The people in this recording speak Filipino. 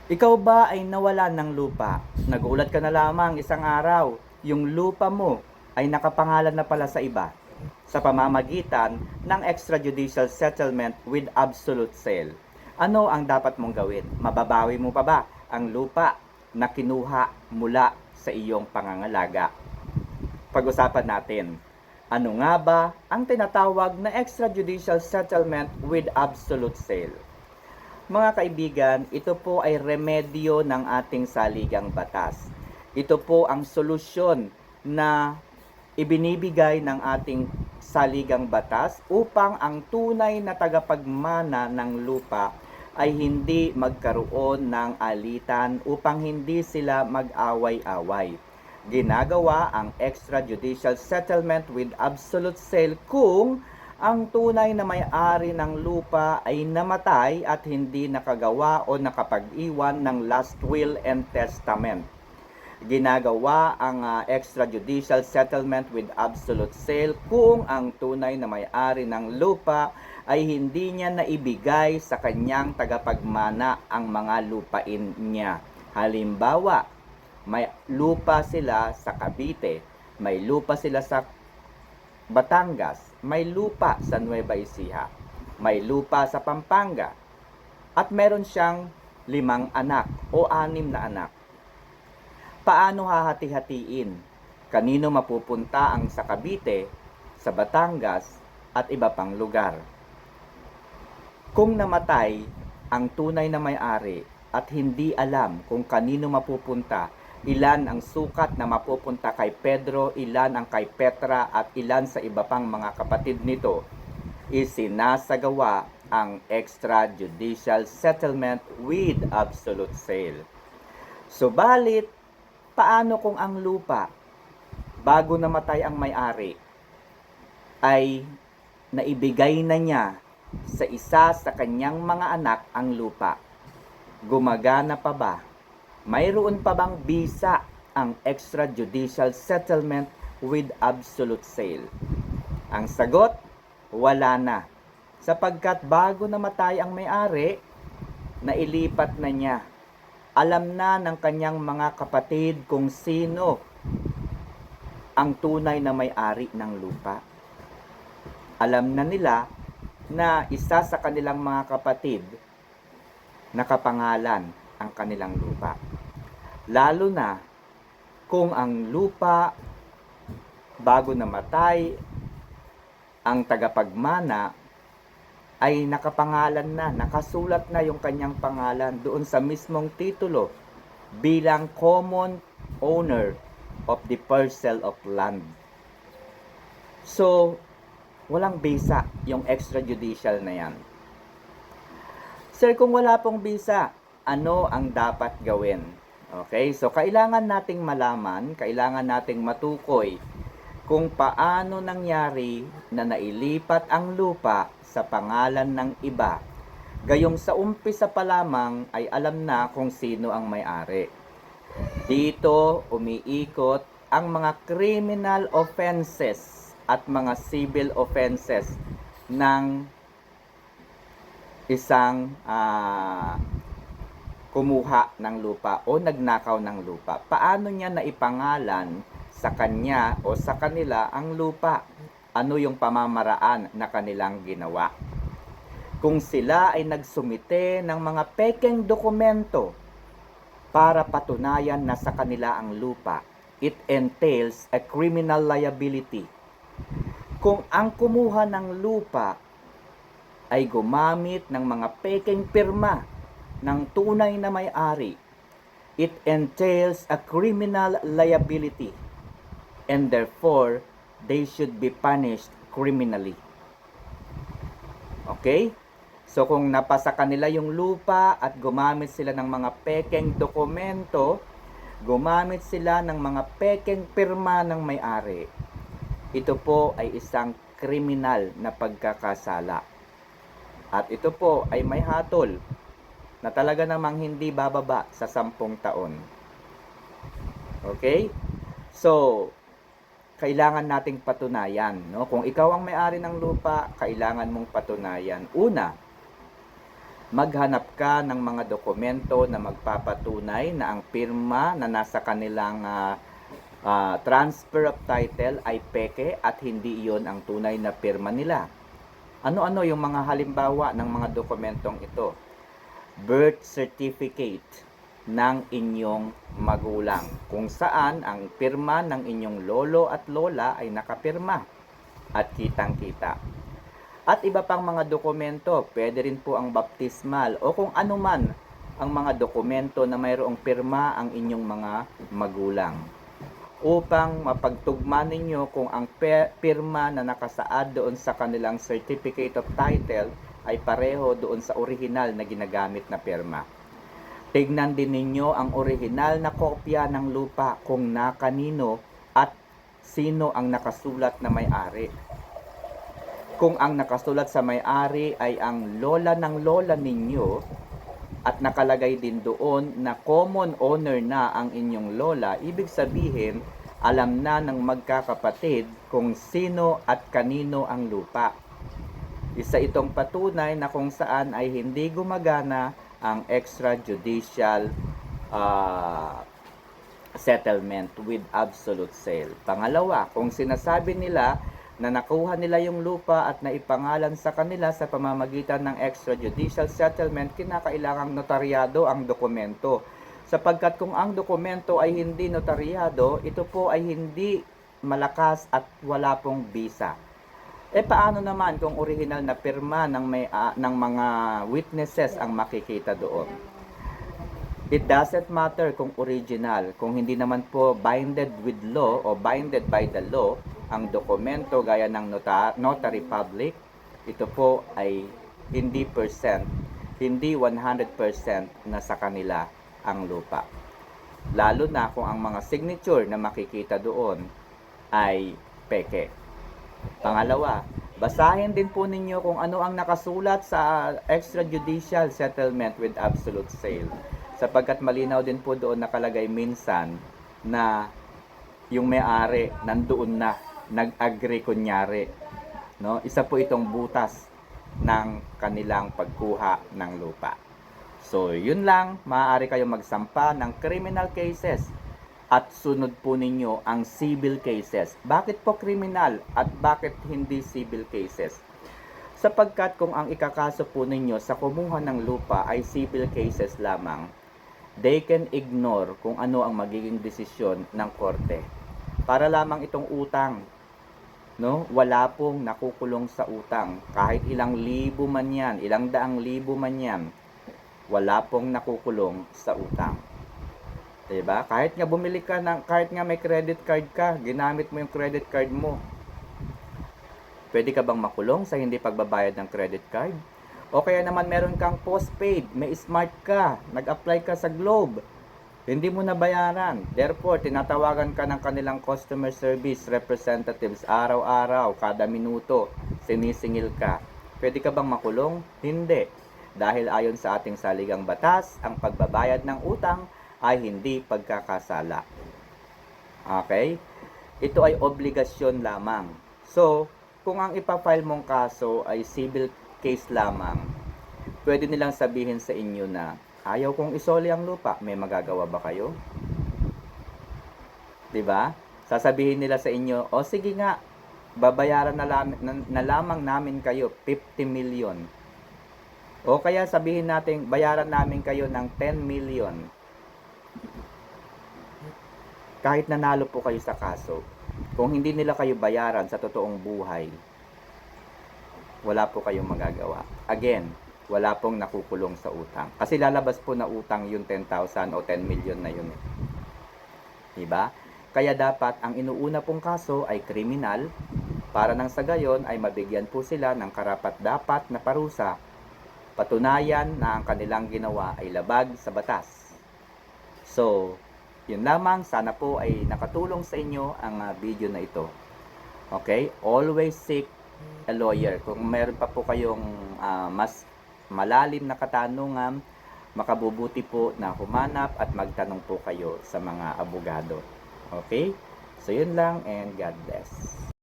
Ikaw ba ay nawalan ng lupa? Nagulat ka na lamang isang araw, yung lupa mo ay nakapangalan na pala sa iba sa pamamagitan ng extrajudicial settlement with absolute sale. Ano ang dapat mong gawin? Mababawi mo pa ba ang lupa na kinuha mula sa iyong pangangalaga? Pag-usapan natin. Ano nga ba ang tinatawag na extrajudicial settlement with absolute sale? Mga kaibigan, ito po ay remedyo ng ating saligang batas. Ito po ang solusyon na ibinibigay ng ating saligang batas upang ang tunay na tagapagmana ng lupa ay hindi magkaroon ng alitan, upang hindi sila mag-away-away. Ginagawa ang extrajudicial settlement with absolute sale kung ang tunay na may-ari ng lupa ay namatay at hindi nakagawa o nakapag-iwan ng last will and testament. Ginagawa ang extrajudicial settlement with absolute sale kung ang tunay na may-ari ng lupa ay hindi niya naibigay sa kanyang tagapagmana ang mga lupain niya. Halimbawa, may lupa sila sa Cavite, may lupa sila sa Batangas, may lupa sa Nueva Ecija, may lupa sa Pampanga, at meron siyang 5 anak o 6 na anak. Paano hahati-hatiin? Kanino mapupunta ang sa Cavite, sa Batangas, at iba pang lugar? Kung namatay ang tunay na may-ari at hindi alam kung kanino mapupunta, ilan ang sukat na mapupunta kay Pedro, ilan ang kay Petra, at ilan sa iba pang mga kapatid nito, isinasagawa ang extrajudicial settlement with absolute sale. Subalit, paano kung ang lupa, bago namatay ang may-ari, ay naibigay na niya sa isa sa kanyang mga anak ang lupa? Gumagana pa ba? Mayroon pa bang bisa ang extrajudicial settlement with absolute sale? Ang sagot, wala na. Sapagkat bago namatay ang may-ari, nailipat na niya. Alam na ng kanyang mga kapatid kung sino ang tunay na may-ari ng lupa. Alam na nila na isa sa kanilang mga kapatid nakapangalan ang kanilang lupa. Lalo na kung ang lupa bago namatay ang tagapagmana ay nakapangalan na, nakasulat na yung kanyang pangalan doon sa mismong titulo bilang common owner of the parcel of land. So, walang bisa yung extrajudicial na yan. Sir, kung wala pong bisa, ano ang dapat gawin? Okay, so kailangan nating malaman, kailangan nating matukoy kung paano nangyari na nailipat ang lupa sa pangalan ng iba. Gayong sa umpisa pa lamang ay alam na kung sino ang may-ari. Dito umiikot ang mga criminal offenses at mga civil offenses ng isang kumuha ng lupa o nagnakaw ng lupa. Paano niya naipangalan sa kanya o sa kanila ang lupa? Ano yung pamamaraan na kanilang ginawa? Kung sila ay nagsumite ng mga pekeng dokumento para patunayan na sa kanila ang lupa, it entails a criminal liability. Kung ang kumuha ng lupa ay gumamit ng mga pekeng pirma ng tunay na may-ari, it entails a criminal liability, and therefore they should be punished criminally. Okay? So kung napasa kanila yung lupa at gumamit sila ng mga pekeng dokumento, gumamit sila ng mga pekeng pirma ng may-ari, ito po ay isang kriminal na pagkakasala. At ito po ay may hatol na talaga namang hindi bababa sa 10 taon. Okay? So, kailangan nating patunayan, no? Kung ikaw ang may-ari ng lupa, kailangan mong patunayan. Una, maghanap ka ng mga dokumento na magpapatunay na ang pirma na nasa kanilang transfer of title ay peke at hindi iyon ang tunay na pirma nila. Ano-ano yung mga halimbawa ng mga dokumentong ito? Birth certificate ng inyong magulang, kung saan ang pirma ng inyong lolo at lola ay nakapirma at kitang-kita. At iba pang mga dokumento, pwede rin po ang baptismal o kung ano man ang mga dokumento na mayroong pirma ang inyong mga magulang. Upang mapagtugma ninyo kung ang pirma na nakasaad doon sa kanilang certificate of title ay pareho doon sa original na ginagamit na pirma. Tignan din ninyo ang original na kopya ng lupa kung na kanino at sino ang nakasulat na may-ari. Kung ang nakasulat sa may-ari ay ang lola ng lola ninyo at nakalagay din doon na common owner na ang inyong lola, ibig sabihin, alam na ng magkakapatid kung sino at kanino ang lupa. Isa itong patunay na kung saan ay hindi gumagana ang extrajudicial settlement with absolute sale. Pangalawa, kung sinasabi nila na nakuha nila yung lupa at naipangalan sa kanila sa pamamagitan ng extrajudicial settlement, kinakailangang notaryado ang dokumento. Sapagkat kung ang dokumento ay hindi notaryado, ito po ay hindi malakas at wala pong bisa. Paano naman kung original na pirma ng mga witnesses ang makikita doon? It doesn't matter kung original, kung hindi naman po binded with law o binded by the law, ang dokumento gaya ng notary public, ito po ay hindi 100% na sa kanila ang lupa. Lalo na kung ang mga signature na makikita doon ay peke. Pangalawa, basahin din po ninyo kung ano ang nakasulat sa extrajudicial settlement with absolute sale. Sapagkat malinaw din po doon nakalagay minsan na yung may-ari nandoon na, nag-agree kunyari. No? Isa po itong butas ng kanilang pagkuha ng lupa. So, yun lang, maaari kayong magsampa ng criminal cases at sunod po ninyo ang civil cases. Bakit po criminal at bakit hindi civil cases? Sapagkat kung ang ikakaso po ninyo sa kumuha ng lupa ay civil cases lamang, they can ignore kung ano ang magiging desisyon ng korte. Para lamang itong utang, no? Wala pong nakukulong sa utang. Kahit ilang libo man yan, ilang daang libo man yan, wala pong nakukulong sa utang. Diba? Kahit nga bumili ka kahit nga may credit card ka, ginamit mo yung credit card mo, pwede ka bang makulong sa hindi pagbabayad ng credit card? O kaya naman meron kang postpaid, may smart ka, nag-apply ka sa Globe, hindi mo nabayaran. Therefore, tinatawagan ka ng kanilang customer service representatives araw-araw, kada minuto, sinisingil ka. Pwede ka bang makulong? Hindi. Dahil ayon sa ating saligang batas, ang pagbabayad ng utang ay hindi pagkakasala. Okay? Ito ay obligasyon lamang. So, kung ang ipafile mong kaso ay civil case lamang, pwede nilang sabihin sa inyo na ayaw kong isoli ang lupa, may magagawa ba kayo? 'Di ba? Sasabihin nila sa inyo, o sige nga, babayaran na lamang namin kayo 50 million. O kaya sabihin natin, bayaran namin kayo ng 10 million. Kahit nanalo po kayo sa kaso, kung hindi nila kayo bayaran sa totoong buhay, wala po kayong magagawa. Again, wala pong nakukulong sa utang. Kasi lalabas po na utang yung 10,000 o 10 million na yun. Diba? Kaya dapat ang inuuna pong kaso ay kriminal para nang sa gayon ay mabigyan po sila ng karapat-dapat na parusa. Patunayan na ang kanilang ginawa ay labag sa batas. So, yun lamang. Sana po ay nakatulong sa inyo ang video na ito. Okay? Always seek a lawyer. Kung meron pa po kayong mas malalim na katanungan, makabubuti po na humanap at magtanong po kayo sa mga abogado. Okay? So, yun lang and God bless.